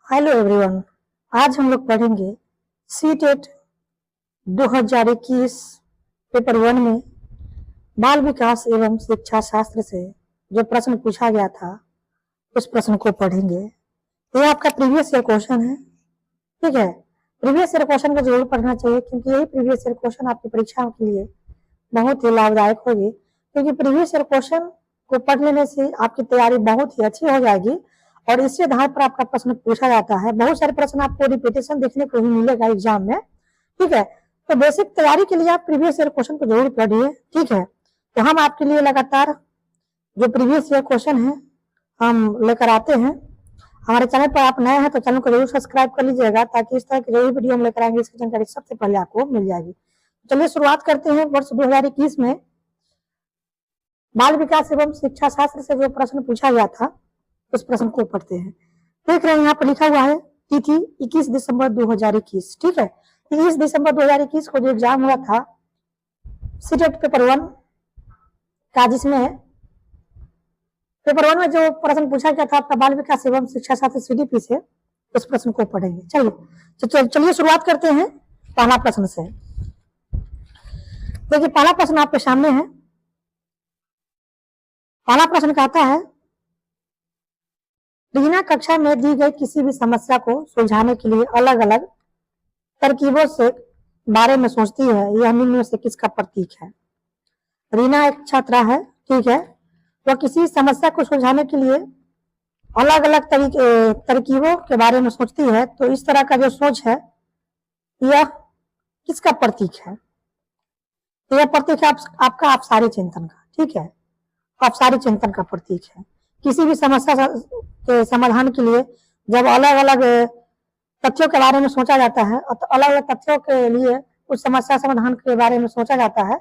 Hello everyone. आज हम लोग पढ़ेंगे सीटेट 2021 पेपर 1 में बाल विकास एवं शिक्षा शास्त्र से जो प्रश्न पूछा गया था उस प्रश्न को पढ़ेंगे। ये आपका प्रीवियस ईयर क्वेश्चन है, ठीक है। प्रीवियस ईयर क्वेश्चन को जरूर पढ़ना चाहिए क्योंकि यही प्रीवियस ईयर क्वेश्चन आपकी परीक्षा के लिए बहुत ही लाभदायक होगी, क्योंकि प्रीवियस ईयर क्वेश्चन को पढ़ लेने से आपकी तैयारी बहुत ही अच्छी हो जाएगी और इसी आधार पर आपका प्रश्न पूछा जाता है। बहुत सारे प्रश्न आपको रिपीटेशन देखने को ही मिलेगा एग्जाम में, ठीक है। तो बेसिक तैयारी के लिए आप प्रीवियस ईयर क्वेश्चन को जरूर पढ़िए, ठीक है। तो हम आपके लिए लगातार जो प्रीवियस ईयर क्वेश्चन है हम लेकर आते हैं। हमारे चैनल पर आप नए हैं तो चैनल को जरूर सब्सक्राइब कर लीजिएगा ताकि इस तरह की जो भी वीडियो हम लेकर आएंगे इसकी जानकारी सबसे पहले आपको मिल जाएगी। चलिए शुरुआत करते हैं। वर्ष 2021 में बाल विकास एवं शिक्षा शास्त्र से जो प्रश्न पूछा गया था उस प्रश्न को पढ़ते हैं। देख रहे हैं यहाँ पर लिखा हुआ है तिथि 21 दिसंबर 2021, ठीक है। 21 दिसंबर 2021 को जो एग्जाम हुआ था सीटेट पेपर 1 का, जिसमें पेपर 1 में जो प्रश्न पूछा गया था आपका बाल विकास एवं शिक्षा शास्त्र सीडीपी से, उस प्रश्न को पढ़ेंगे। चलिए शुरुआत करते हैं पहला प्रश्न से। देखिए पहला प्रश्न आपके सामने है। पहला प्रश्न कहता है रीना कक्षा में दी गई किसी भी समस्या को सुलझाने के लिए अलग अलग तरकीबों से बारे में सोचती है, यह निम्न में से किसका प्रतीक है। रीना एक छात्रा है, ठीक है। वह किसी समस्या को सुलझाने के लिए अलग अलग तरकीबों के बारे में सोचती है, तो इस तरह का जो सोच है यह किसका प्रतीक है। तो यह प्रतीक है आपका अपसारी चिंतन का, ठीक है। अपसारी चिंतन का प्रतीक है। किसी भी समस्या के समाधान के लिए जब अलग अलग तथ्यों के बारे में सोचा जाता है और तो अलग अलग तथ्यों के लिए उस समस्या समाधान के बारे में सोचा जाता है,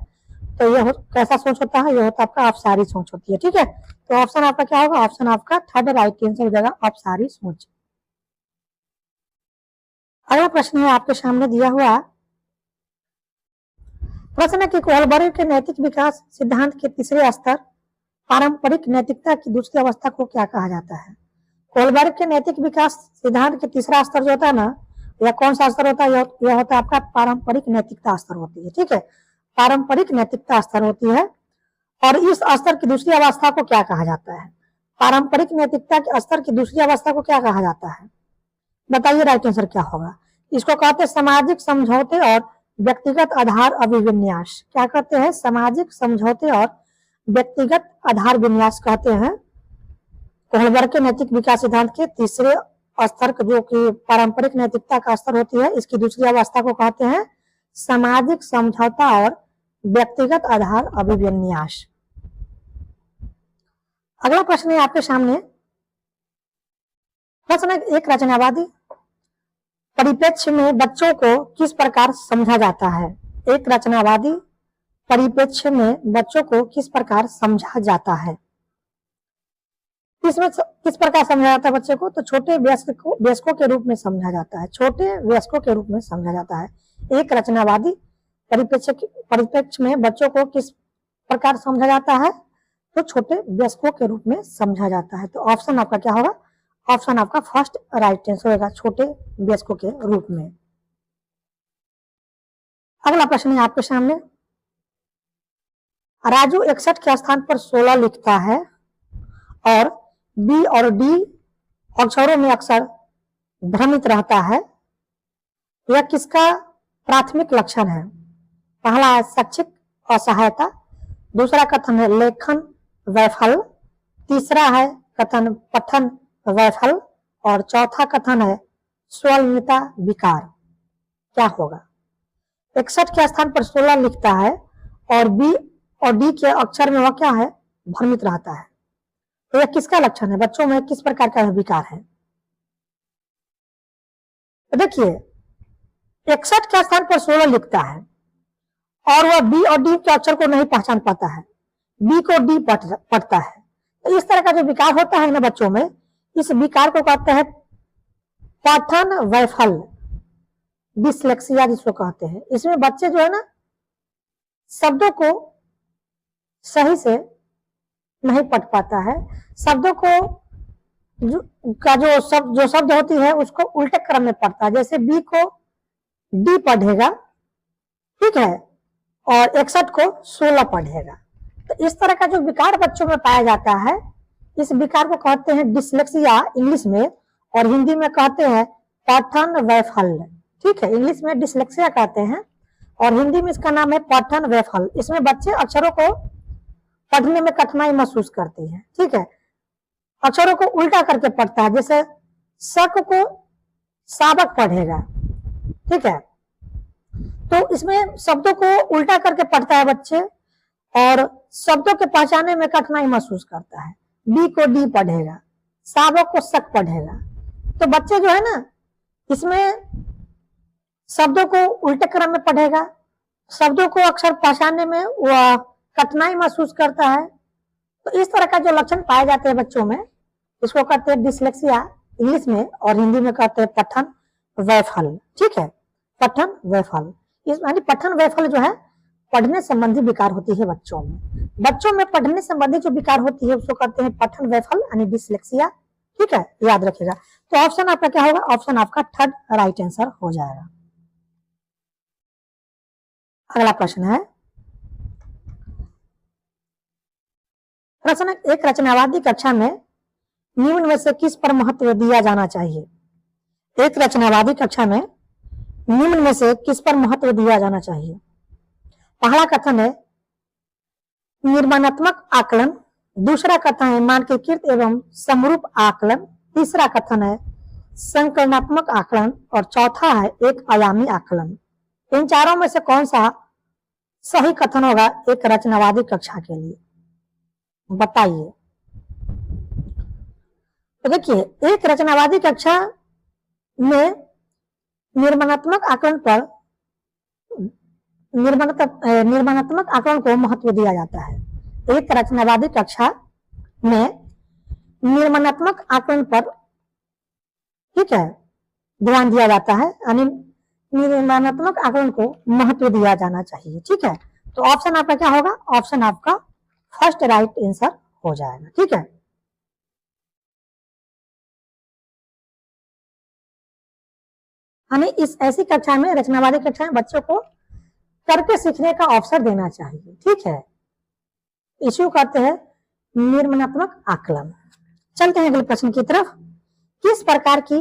तो यह कैसा सोच होता है, यह होता है आपका अपसारी सोच होती है, ठीक है। तो ऑप्शन आपका क्या होगा, ऑप्शन आपका थर्ड राइट आंसर हो जाएगा, अपसारी सोच। अगला प्रश्न है आपके सामने दिया हुआ प्रश्न है कि कोहलबर्ग के नैतिक विकास सिद्धांत के तीसरे स्तर पारंपरिक नैतिकता की दूसरी अवस्था को क्या कहा जाता है। कोहलबर्ग के नैतिक विकास सिद्धांत के तीसरा स्तर जो होता है ना, यह कौन सा स्तर होता है, यह होता है आपका पारंपरिक नैतिकता स्तर होती है, ठीक है। पारंपरिक नैतिकता स्तर होती है। और इस स्तर की दूसरी अवस्था को क्या कहा जाता है। पारंपरिक नैतिकता के स्तर की दूसरी अवस्था को क्या कहा जाता है, बताइए राइट आंसर क्या होगा। इसको कहते हैं सामाजिक समझौते और व्यक्तिगत आधार अभिविन्यास। क्या कहते हैं, सामाजिक समझौते और व्यक्तिगत आधार विन्यास कहते हैं। कोहलबर्ग के नैतिक विकास सिद्धांत के तीसरे स्तर जो कि पारंपरिक नैतिकता का स्तर होती है, इसकी दूसरी अवस्था को कहते हैं सामाजिक समझौता और व्यक्तिगत आधार अभिविन्यास। अगला प्रश्न है आपके सामने। प्रश्न एक रचनावादी परिप्रेक्ष्य में बच्चों को किस प्रकार समझा जाता है। एक रचनावादी परिप्रेक्ष्य में बच्चों को किस प्रकार समझा जाता है। इसमें किस प्रकार समझा जाता है बच्चे को, तो छोटे वयस्कों के रूप में समझा जाता है, छोटे वयस्कों के रूप में समझा जाता है। एक रचनावादी परिप्रेक्ष्य में बच्चों को किस प्रकार समझा जाता है, तो छोटे वयस्कों के रूप में समझा जाता है। तो ऑप्शन आपका क्या होगा, ऑप्शन आपका फर्स्ट राइट आंसर होगा, छोटे वयस्कों के रूप में। अगला प्रश्न है आपके सामने। राजू 61 के स्थान पर 16 लिखता है और बी और डी अक्षरों में अक्सर भ्रमित रहता है, यह किसका प्राथमिक लक्षण है। पहला है शैक्षिक असहायता, दूसरा कथन है लेखन वैफल्य, तीसरा है कथन पठन वैफल्य और चौथा कथन है स्वल्पता विकार। क्या होगा, 61 के स्थान पर 16 लिखता है और बी और डी के अक्षर में वह क्या है, भ्रमित रहता है, तो यह किसका लक्षण है, बच्चों में किस प्रकार का विकार है। तो देखिए 61 के स्थान पर 16 लिखता है और वह बी और डी के अक्षर को नहीं पहचान पाता है, बी को डी पढ़ता है, तो इस तरह का जो विकार होता है ना बच्चों में, इस विकार को कहते हैं पठन वैफल्य, डिसलेक्सिया जिसको कहते हैं। इसमें बच्चे जो है ना शब्दों को सही से नहीं पढ़ पाता है, शब्दों को का जो शब्द होती है उसको उल्टे क्रम में पढ़ता है। जैसे बी को डी पढ़ेगा, ठीक है, और 61 को 16 पढ़ेगा। तो इस तरह का जो विकार बच्चों में पाया जाता है, इस विकार को कहते हैं डिसलेक्सिया इंग्लिश में, और हिंदी में कहते हैं पठन वैफल्य। ठीक है, इंग्लिश में डिसलेक्सिया कहते हैं और हिंदी में इसका नाम है पठन वैफल्य। इसमें बच्चे अक्षरों को पढ़ने में कठिनाई महसूस करते हैं। ठीक है, अक्षरों को उल्टा करके पढ़ता है, जैसे शक को साबक पढ़ेगा। ठीक है, तो इसमें शब्दों को उल्टा करके पढ़ता है बच्चे और शब्दों के पहचाने में कठिनाई महसूस करता है। बी को डी पढ़ेगा, साबक को शक पढ़ेगा। तो बच्चे जो है ना, इसमें शब्दों को उल्टे क्रम में पढ़ेगा, शब्दों को अक्षर पहचानने में वह कठिनाई महसूस करता है। तो इस तरह का जो लक्षण पाए जाते हैं बच्चों में, इसको कहते हैं डिसलेक्सिया इंग्लिश में, और हिंदी में कहते हैं पठन वैफल्य। ठीक है, पठन वैफल्य, इस यानी पठन वैफल्य जो है पढ़ने संबंधी विकार होती है बच्चों में। बच्चों में पढ़ने संबंधी जो विकार होती है उसको कहते हैं पठन वैफल्य यानी डिसलेक्सिया। ठीक है, याद रखिएगा। तो ऑप्शन आपका क्या होगा? ऑप्शन आपका थर्ड राइट आंसर हो जाएगा। अगला प्रश्न है, प्रश्न एक, रचनावादी कक्षा में निम्न में से किस पर महत्व दिया जाना चाहिए? एक रचनावादी कक्षा में निम्न में से किस पर महत्व दिया जाना चाहिए? पहला कथन है निर्माणात्मक आकलन, दूसरा कथन है मानकीकृत एवं समरूप आकलन, तीसरा कथन है संकलनात्मक आकलन और चौथा है एक आयामी आकलन। इन चारों में से कौन सा सही कथन होगा एक रचनावादी कक्षा के लिए? बताइए। तो देखिए, एक रचनावादी कक्षा में निर्माणात्मक आकलन पर निर्माणात्मक आकलन को महत्व दिया जाता है। एक रचनावादी कक्षा में निर्माणात्मक आकलन पर, ठीक है, ध्यान दिया जाता है, यानी निर्माणात्मक आकलन को महत्व दिया जाना चाहिए। ठीक है, तो ऑप्शन आपका क्या होगा? ऑप्शन आपका फर्स्ट राइट आंसर हो जाएगा। ठीक है, हमें इस ऐसी कक्षा में, रचनावादी कक्षा में बच्चों को करके सीखने का अवसर देना चाहिए। ठीक है, इश्यू कहते हैं निर्माणात्मक आकलन। चलते हैं अगले प्रश्न की तरफ। किस प्रकार की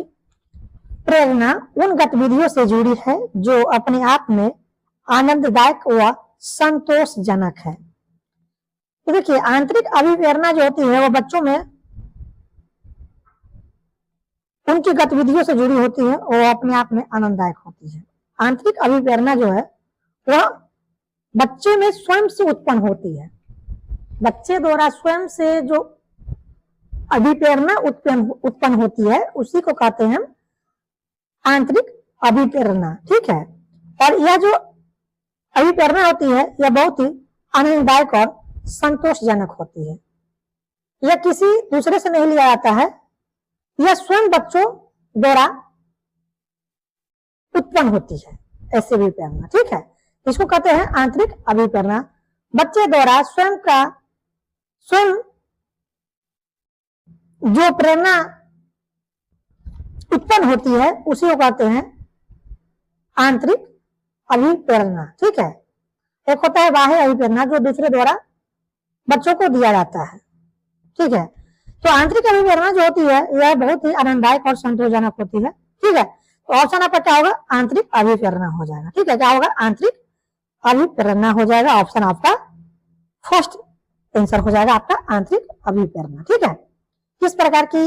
प्रेरणा उन गतिविधियों से जुड़ी है जो अपने आप में आनंददायक व संतोषजनक है? तो देखिए, आंतरिक अभिप्रेरणा जो होती है वो बच्चों में उनकी गतिविधियों से जुड़ी होती है और अपने आप में आनंददायक होती है। आंतरिक अभिप्रेरणा जो है वह बच्चे में स्वयं से उत्पन्न होती है। बच्चे द्वारा स्वयं से जो अभिप्रेरणा उत्पन्न होती है उसी को कहते हैं आंतरिक अभिप्रेरणा। ठीक है, और यह जो अभिप्रेरणा होती है यह बहुत ही आनंददायक और संतोषजनक होती है। यह किसी दूसरे से नहीं लिया जाता है, यह स्वयं बच्चों द्वारा उत्पन्न होती है ऐसी अभिप्रेरणा। ठीक है, इसको कहते हैं आंतरिक अभिप्रेरणा। बच्चे द्वारा स्वयं जो प्रेरणा उत्पन्न होती है उसी को कहते हैं आंतरिक अभिप्रेरणा। ठीक है, एक होता है बाह्य अभिप्रेरणा जो दूसरे द्वारा बच्चों को दिया जाता है। ठीक है, तो आंतरिक अभिप्रेरणा जो होती है यह बहुत ही आनंददायक और संतोषजनक होती है। ठीक है, तो ऑप्शन आपका क्या होगा? आंतरिक अभिप्रेरणा हो जाएगा। ठीक है, क्या होगा? आंतरिक अभिप्रेरणा हो जाएगा। ऑप्शन आपका फर्स्ट आंसर हो जाएगा आपका आंतरिक अभिप्रेरणा। ठीक है, किस प्रकार की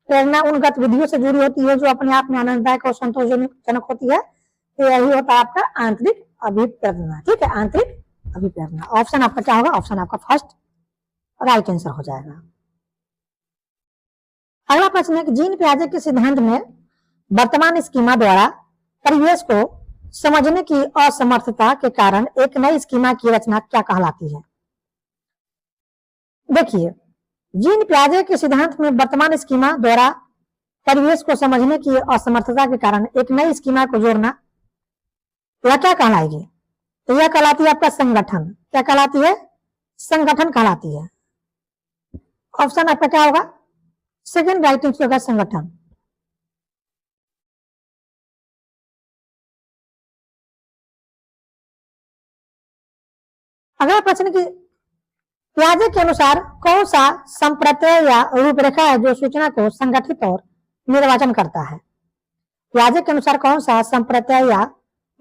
प्रेरणा उन गतिविधियों से जुड़ी होती है जो अपने आप में आनंददायक और संतोषजनक होती है? तो यही होता है आपका आंतरिक अभिप्रेरणा। ठीक है, आंतरिक अभिप्रेरणा। ऑप्शन आपका क्या होगा? ऑप्शन आपका फर्स्ट राइट आंसर हो जाएगा। अगला प्रश्न है कि जीन पियाजे के सिद्धांत में वर्तमान स्कीमा द्वारा परिवेश को समझने की असमर्थता के कारण एक नई स्कीमा की रचना क्या कहलाती है? देखिए, जीन पियाजे के सिद्धांत में वर्तमान स्कीमा द्वारा परिवेश को समझने की असमर्थता के कारण एक नई स्कीमा को जोड़ना, यह क्या कहलाएगी? तो यह कहलाती है आपका संगठन। क्या कहलाती है? संगठन कहलाती है। ऑप्शन आपका क्या होगा? सेकेंड राइट आंसर होगा संगठन। अगला प्रश्न की पियाजे के अनुसार कौन सा संप्रत्यय या रूपरेखा है जो सूचना को संगठित और निर्वाचन करता है? पियाजे के अनुसार कौन सा संप्रत्यय या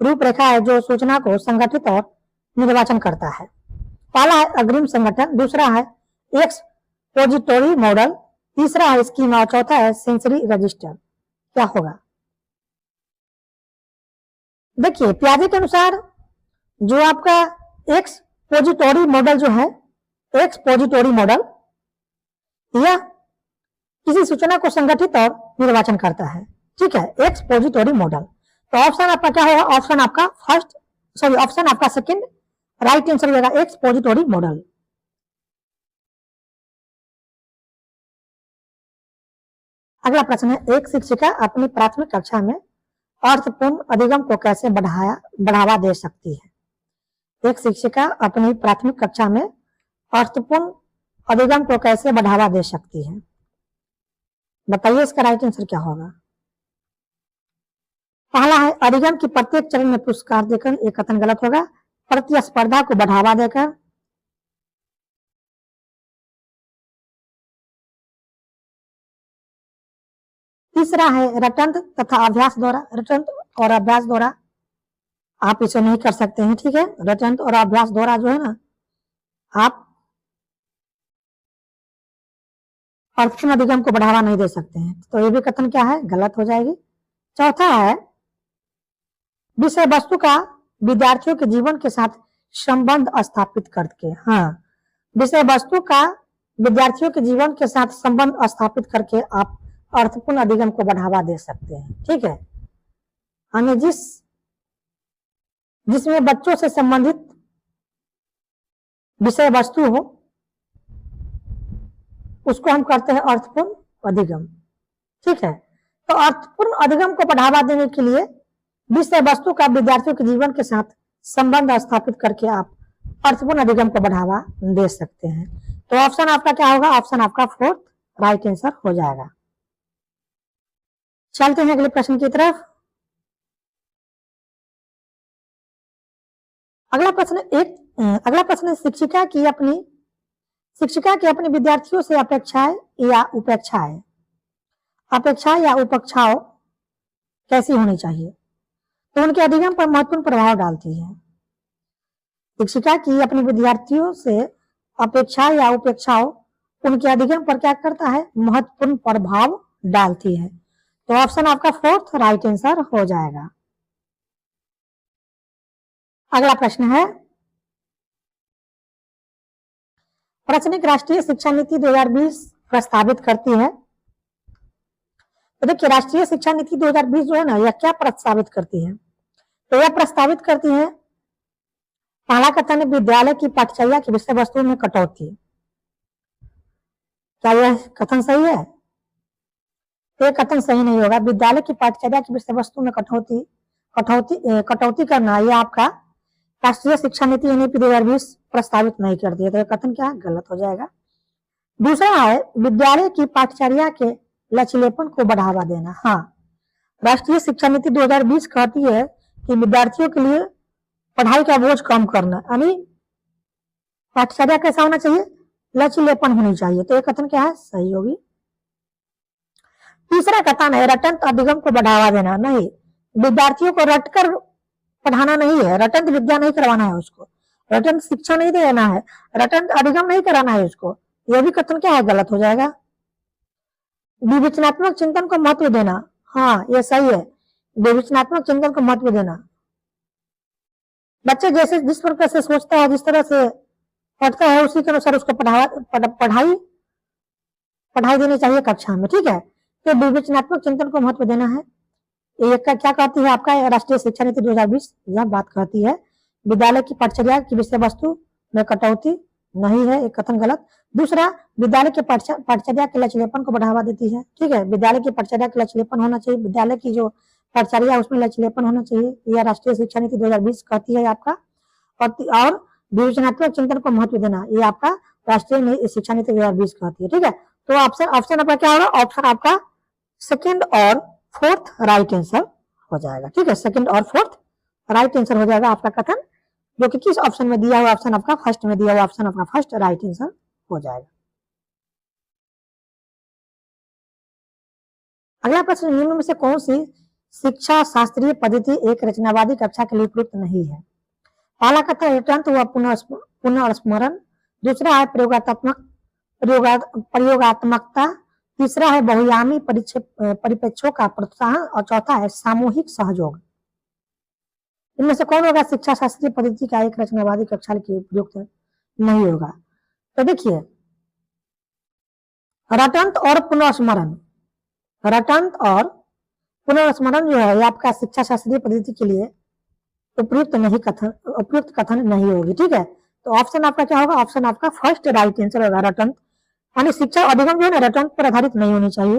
रूपरेखा है जो सूचना को संगठित और निर्वाचन करता है? पहला है अग्रिम संगठन, दूसरा है एक्सपोजिटोरी मॉडल, तीसरा है स्कीमा और चौथा है सेंसरी रजिस्टर। क्या होगा? देखिए पियाजे के अनुसार जो आपका एक्सपोजिटोरी मॉडल जो है, एक्सपोजिटोरी मॉडल यह किसी सूचना को संगठित और निर्वाचन करता है। ठीक है, एक्सपोजिटोरी मॉडल। तो ऑप्शन आपका क्या होगा? ऑप्शन आपका फर्स्ट, सॉरी ऑप्शन आपका सेकंड राइट आंसर हो जाएगा एक्सपोजिटोरी मॉडल। अगला प्रश्न है, एक शिक्षिका अपनी प्राथमिक कक्षा में अर्थपूर्ण अधिगम को कैसे बढ़ावा दे सकती है? एक शिक्षिका अपनी प्राथमिक कक्षा में अर्थपूर्ण अधिगम को कैसे बढ़ावा दे सकती है? बताइए इसका राइट आंसर क्या होगा? पहला है अधिगम की प्रत्येक चरण में पुरस्कार देकर, एक कथन गलत होगा। प्रतिस्पर्धा को बढ़ावा देकर, तीसरा है रटंत तथा अभ्यास द्वारा, रटंत और अभ्यास द्वारा आप इसे नहीं कर सकते हैं। ठीक है, रटंत और अभ्यास द्वारा जो है ना आप अर्थपूर्ण अधिगम को बढ़ावा नहीं दे सकते हैं, तो ये भी कथन क्या है? गलत हो जाएगी। चौथा है विषय वस्तु का विद्यार्थियों के जीवन के साथ संबंध स्थापित करके। हाँ, विषय वस्तु का विद्यार्थियों के जीवन के साथ संबंध स्थापित करके आप अर्थपूर्ण अधिगम को बढ़ावा दे सकते हैं। ठीक है, हमें जिसमें बच्चों से संबंधित विषय वस्तु हो उसको हम करते हैं अर्थपूर्ण अधिगम। ठीक है, तो अर्थपूर्ण अधिगम को बढ़ावा देने के लिए विषय वस्तु का विद्यार्थियों के जीवन के साथ संबंध स्थापित करके आप अर्थपूर्ण अधिगम को बढ़ावा दे सकते हैं। तो ऑप्शन आपका क्या होगा? ऑप्शन आपका फोर्थ राइट आंसर हो जाएगा। चलते हैं अगले प्रश्न की तरफ। अगला प्रश्न है शिक्षिका की अपने विद्यार्थियों से अपेक्षाएं या उपेक्षाएं कैसी होनी चाहिए? तो उनके अधिगम पर महत्वपूर्ण प्रभाव डालती है। शिक्षिका की अपने विद्यार्थियों से अपेक्षा या उपेक्षाओं उनके अधिगम पर क्या करता है? महत्वपूर्ण प्रभाव डालती है। तो ऑप्शन आपका फोर्थ राइट आंसर हो जाएगा। अगला प्रश्न है, प्रश्निक राष्ट्रीय शिक्षा नीति 2020 प्रस्तावित करती है। तो देखिए राष्ट्रीय शिक्षा नीति 2020 जो है ना, यह क्या प्रस्तावित करती है? तो यह प्रस्तावित करती है, पहला कथन है विद्यालय की पाठ्यचर्या की विषय वस्तु में कटौती। क्या यह कथन सही है? तो यह कथन सही नहीं होगा। विद्यालय की पाठ्यचर्या की विषय वस्तु में कटौती करना यह आपका राष्ट्रीय शिक्षा नीति यानी 2020 प्रस्तावित नहीं करती है। तो यह कथन क्या है? गलत हो जाएगा। दूसरा है विद्यालय की पाठ्यचर्या के लचीलेपन को बढ़ावा देना। हाँ, राष्ट्रीय शिक्षा नीति 2020 कहती है कि विद्यार्थियों के लिए पढ़ाई का बोझ कम करना, यानी पाठ्यचर्या कैसा होना चाहिए? लचीलेपन होनी चाहिए। तो यह कथन क्या है? सही होगी। तीसरा कथन है रटंत अधिगम को बढ़ावा देना। नहीं, विद्यार्थियों को रटकर पढ़ाना नहीं है, रटंत विद्या नहीं करवाना है उसको, रटंत शिक्षा नहीं देना है, रटंत अधिगम नहीं कराना है उसको। यह भी कथन क्या है? गलत हो जाएगा। विवेचनात्मक चिंतन को महत्व देना। हाँ, यह सही है, विवेचनात्मक चिंतन को महत्व देना। बच्चे जैसे जिस प्रकार से सोचता है, जिस तरह से पढ़ता है, उसी के अनुसार उसको पढ़ाई देनी चाहिए कक्षा में। ठीक है, तो विवेचनात्मक चिंतन को महत्व देना है। ये क्या कहती है आपका राष्ट्रीय शिक्षा नीति 2020? यह बात कहती है विद्यालय की पाठ्यचर्या की विषय वस्तु में कटौती नहीं है, एक कथन गलत। दूसरा, विद्यालय के पाठ्यचर्या के लचीलेपन को बढ़ावा देती है। ठीक है, विद्यालय की पाठ्यचर्या के लचीलेपन होना चाहिए, विद्यालय की जो पाठ्यचर्या उसमें लचीलेपन होना चाहिए, यह राष्ट्रीय शिक्षा नीति 2020 कहती है आपका। और विवेचनात्मक चिंतन को महत्व देना, ये आपका राष्ट्रीय शिक्षा नीति 2020 कहती है। ठीक है, तो ऑप्शन ऑप्शन आपका क्या होगा, ऑप्शन आपका सेकंड और फोर्थ राइट आंसर हो जाएगा। ठीक है, सेकंड और फोर्थ राइट आंसर हो जाएगा आपका कथन, जो कि किस ऑप्शन में दिया हुआ, ऑप्शन आपका फर्स्ट में दिया हुआ, ऑप्शन आपका फर्स्ट राइट आंसर हो जाएगा। अगला प्रश्न, निम्न में से कौन सी शिक्षा शास्त्रीय पद्धति एक रचनावादी कक्षा के लिए उपयुक्त नहीं है? पहला कथन तुरंत हुआ पुनः स्मरण, दूसरा है प्रयोगात्मकता, तीसरा है बहुयामी परिप्रेक्ष्यों का प्रोत्साहन और चौथा है सामूहिक सहयोग। इनमें से कौन होगा शिक्षा शास्त्रीय पद्धति का एक रचनावादी कक्षा के उपयुक्त नहीं होगा? तो देखिए, रटंत और पुनर्स्मरण, रटंत और पुनर्स्मरण जो है आपका शिक्षा शास्त्रीय पद्धति के लिए उपयुक्त कथन नहीं होगी। ठीक है, तो ऑप्शन आपका क्या होगा, ऑप्शन आपका फर्स्ट राइट आंसर होगा, रटंत। यानी शिक्षा अधिगम जो है ना रटंत पर आधारित नहीं होनी चाहिए,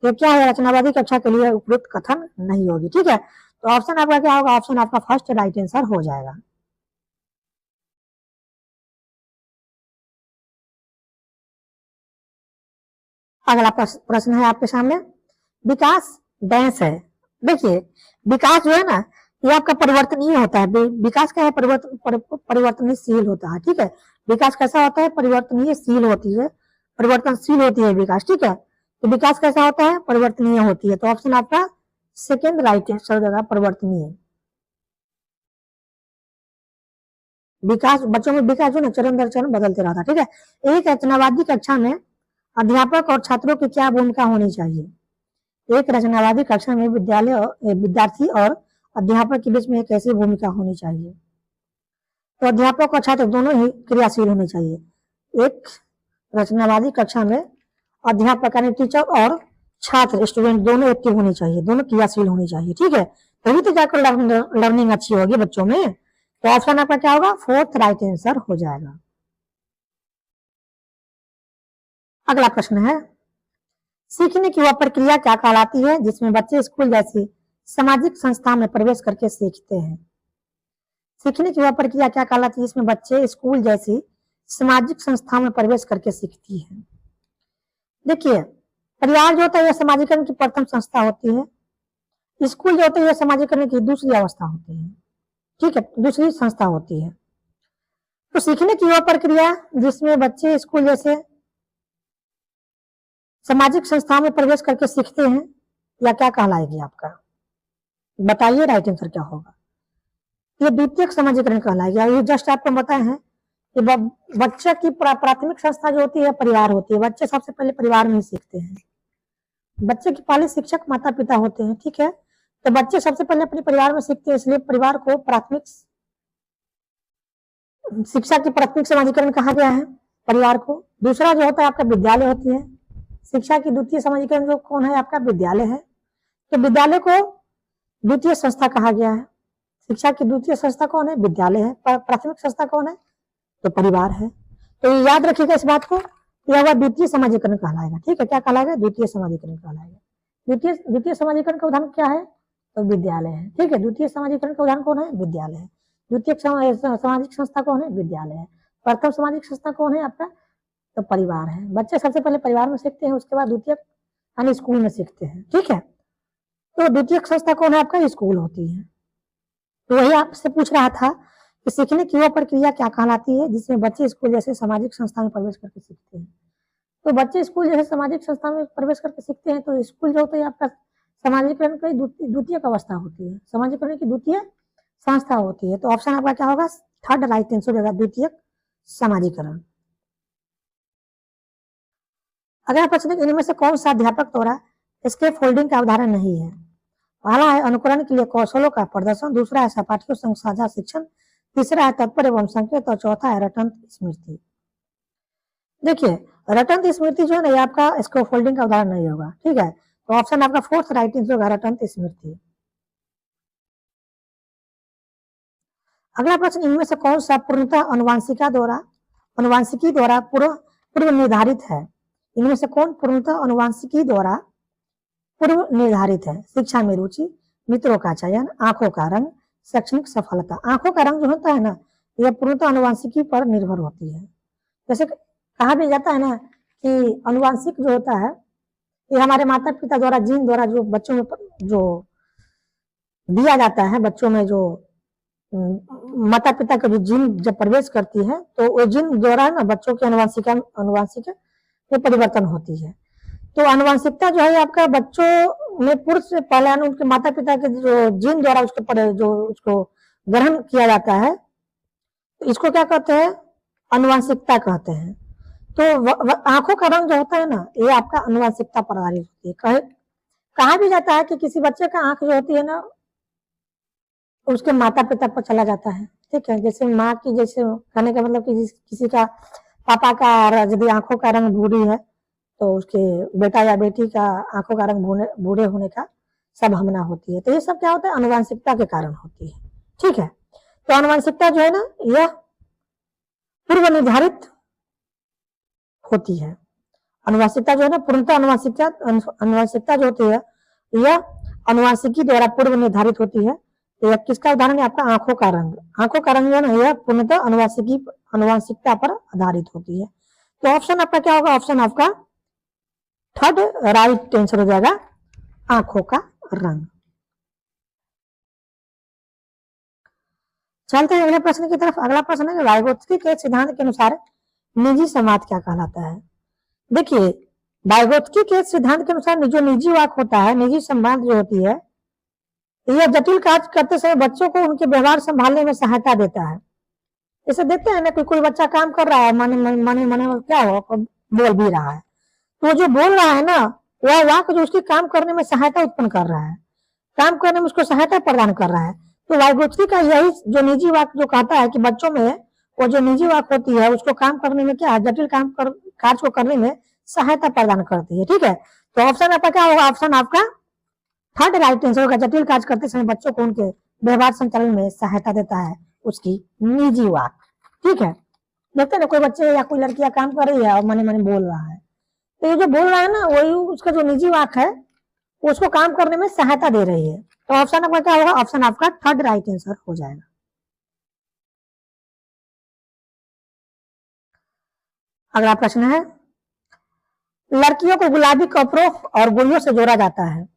तो क्या है रचनावादी कक्षा के लिए उपयुक्त कथन नहीं होगी। ठीक है, तो ऑप्शन आपका क्या होगा, ऑप्शन आपका फर्स्ट राइट आंसर हो जाएगा। अगला प्रश्न है आपके सामने, विकास डैश है। देखिए, विकास जो है ना ये आपका परिवर्तनीय होता है। विकास क्या है, परिवर्तनशील होता है। ठीक है, विकास कैसा होता है, परिवर्तनीयशील होती है, परिवर्तनशील होती है विकास। ठीक है, तो विकास कैसा होता है, परिवर्तनीय होती है, तो ऑप्शन आपका सेकेंड राइट आंसर होगा, परिवर्तनीय। विकास, बच्चों में विकास जो ना चरण दर चरण बदलते रहता है। ठीक है, एक रचनावादी कक्षा में अध्यापक और छात्रों की क्या भूमिका होनी चाहिए? एक रचनावादी कक्षा में विद्यार्थी और अध्यापक के बीच में एक ऐसी भूमिका होनी चाहिए, तो अध्यापक और छात्र दोनों ही क्रियाशील होने चाहिए। एक रचनावादी कक्षा में अध्यापक यानी टीचर और छात्र स्टूडेंट दोनों एक्टिव होने चाहिए, दोनों क्रियाशील होनी चाहिए। ठीक है, तभी तो जाकर लर्निंग अच्छी होगी बच्चों में। तो ऑप्शन आपका क्या होगा, फोर्थ राइट आंसर हो जाएगा। अगला प्रश्न है, सीखने की वह प्रक्रिया क्या कहलाती है जिसमें बच्चे स्कूल जैसी सामाजिक संस्था में प्रवेश करके सीखते हैं? सीखने की वह प्रक्रिया क्या कहलाती है जिसमें बच्चे स्कूल जैसी सामाजिक संस्था में प्रवेश करके सीखती है? देखिए, परिवार जो होता है यह समाजीकरण की प्रथम संस्था होती है, स्कूल जो होता है यह समाजीकरण की दूसरी अवस्था होती है। ठीक है, दूसरी संस्था होती है। तो सीखने की वह प्रक्रिया जिसमें बच्चे स्कूल जैसे सामाजिक संस्थाओं में प्रवेश करके सीखते हैं या क्या कहलाएगी आपका, बताइए राइट आंसर क्या होगा? ये द्वितीयक समाजीकरण कहलाएगी। ये जस्ट आपको बताए हैं कि बच्चे की प्राथमिक संस्था जो होती है परिवार होती है, बच्चे सबसे पहले परिवार में ही सीखते हैं, बच्चे के पहले शिक्षक माता पिता होते हैं। ठीक है, तो बच्चे सबसे पहले अपने परिवार में सीखते हैं, इसलिए परिवार को प्राथमिक शिक्षा की प्राथमिक समाजीकरण कहा गया है परिवार को। दूसरा जो होता है आपका विद्यालय होती है, शिक्षा की द्वितीय समाजीकरण जो कौन है आपका, विद्यालय है, तो विद्यालय को द्वितीय संस्था कहा गया है। शिक्षा की द्वितीय संस्था कौन है, विद्यालय है, प्राथमिक संस्था कौन है, तो परिवार है। तो ये याद रखिएगा इस बात को, यह हुआ द्वितीय समाजीकरण कहलाएगा। ठीक है, क्या कहलाएगा, द्वितीय समाजीकरण कहलाएगा। द्वितीय समाजीकरण का उदाहरण क्या है, तो विद्यालय है। ठीक है, द्वितीय समाजीकरण का उदाहरण कौन है, विद्यालय है। द्वितीय सामाजिक संस्था कौन है, विद्यालय है। प्रथम सामाजिक संस्था कौन है आपका, तो परिवार है। बच्चे सबसे पहले परिवार में सीखते हैं, उसके बाद द्वितीय यानी स्कूल में सीखते हैं। ठीक है, तो द्वितीय संस्था कौन है आपका, स्कूल होती है। तो वही आपसे पूछ रहा था कि सीखने की वह प्रक्रिया क्या कहलाती है जिसमें बच्चे स्कूल जैसे सामाजिक संस्था में प्रवेश करके सीखते हैं? तो बच्चे स्कूल जैसे सामाजिक संस्था में प्रवेश करके सीखते हैं, तो स्कूल जो होता है आपका समाजीकरण की द्वितीय अवस्था होती है, समाजीकरण की द्वितीय संस्था होती है। तो ऑप्शन आपका क्या होगा, थर्ड राइट आंसर होगा, द्वितीय समाजीकरण। अगला प्रश्न, इनमें से कौन सा अध्यापक द्वारा स्केप फोल्डिंग का उदाहरण नहीं है? पहला है अनुकरण के लिए कौशलों का प्रदर्शन, दूसरा है सहपाठियों संग साझा शिक्षण, तीसरा है तत्पर एवं संकेत और चौथा है रटंत स्मृति। देखिए, रटंत स्मृति जो है ना ये आपका स्केप फोल्डिंग का उदाहरण नहीं होगा। ठीक है, तो ऑप्शन आपका फोर्थ राइट आंसर होगा, रटंत स्मृति। अगला प्रश्न, इनमें से कौन सा पूर्णतः अनुवांशिकी द्वारा पूर्व निर्धारित है? इनमें से कौन पूर्णतः अनुवांशिकी द्वारा पूर्व निर्धारित है? शिक्षा में रुचि, मित्रों का चयन, आंखों का रंग, शैक्षणिक सफलता। आंखों का रंग जो होता है ना यह पूर्णतः अनुवांशिकी पर निर्भर होती है। जैसे कहा भी जाता है ना कि अनुवांशिक जो होता है ये हमारे माता पिता द्वारा जीन द्वारा जो बच्चों में जो दिया जाता है, बच्चों में जो माता पिता का जो जीन जब प्रवेश करती है तो वो जीन द्वारा ना बच्चों की अनुवांशिक में परिवर्तन होती है। तो अनुवांशिकता जो है आपका बच्चों में पूर्व से पहले उनके माता पिता के जो जीन द्वारा जो उसको ग्रहण किया जाता है, तो इसको क्या कहते हैं, अनुवांशिकता कहते हैं। तो आंखों का रंग जो होता है ना, ये आपका अनुवांशिकता पर आधारित होती है। कहा भी जाता है कि किसी बच्चे का आंख जो होती है ना, उसके माता पिता पर चला जाता है। ठीक है, जैसे माँ की, जैसे कहने का मतलब कि किसी का पापा का यदि आंखों का रंग भूरी है तो उसके बेटा या बेटी का आंखों का रंग भूरे होने का संभावना होती है। तो ये सब क्या होता है, अनुवांशिकता के कारण होती है। ठीक है, तो अनुवांशिकता जो है ना, यह पूर्व निर्धारित होती है। अनुवांशिकता जो है ना, पूर्णतः अनुवांशिकता जो होती है यह अनुवांशिकी द्वारा पूर्व निर्धारित होती है। तो यह किसका उदाहरण है, आपका आंखों का रंग। आंखों का रंग जो है ना, यह पूर्णतः अनुवांशिकता पर आधारित होती है। तो ऑप्शन आपका क्या होगा, ऑप्शन आपका थर्ड राइट आंसर हो जाएगा, आंखों का रंग। चलते हैं अगले प्रश्न की तरफ। अगला प्रश्न है, वाइगोत्स्की के सिद्धांत के अनुसार निजी संवाद क्या कहलाता है। देखिए, वाइगोत्स्की के सिद्धांत के अनुसार जो निजी वाक होता है, निजी संवाद जो होती है, यह जटिल कार्य करते समय बच्चों को उनके व्यवहार संभालने में सहायता देता है। जैसे देखते हैं ना, कोई बच्चा काम कर रहा है, माने क्या हो, बोल भी रहा है, तो जो बोल रहा है ना, वह वाक जो उसके काम करने में सहायता उत्पन्न कर रहा है, काम करने में उसको सहायता प्रदान कर रहा है। तो वाइगोत्स्की का यही जो निजी वाक जो कहता है कि बच्चों में वो जो निजी वाक होती है उसको काम करने में क्या है, जटिल कार्य को करने में सहायता प्रदान करती है। ठीक है, तो ऑप्शन आपका क्या होगा, ऑप्शन आपका थर्ड राइट आंसर होगा। जटिल कार्य करते समय बच्चों को उनके व्यवहार संचालन में सहायता देता है उसकी निजी वाक। ठीक है, देखते हैं ना, कोई बच्चे या कोई लड़कियां काम कर रही है और मने मने बोल रहा है, तो ये जो बोल रहा है ना, वही उसका जो निजी वाक है उसको काम करने में सहायता दे रही है। तो ऑप्शन आपका क्या होगा, ऑप्शन आपका थर्ड राइट आंसर हो जाएगा। अगला प्रश्न है, लड़कियों को गुलाबी कपड़ों और गुड़ियों से जोड़ा जाता है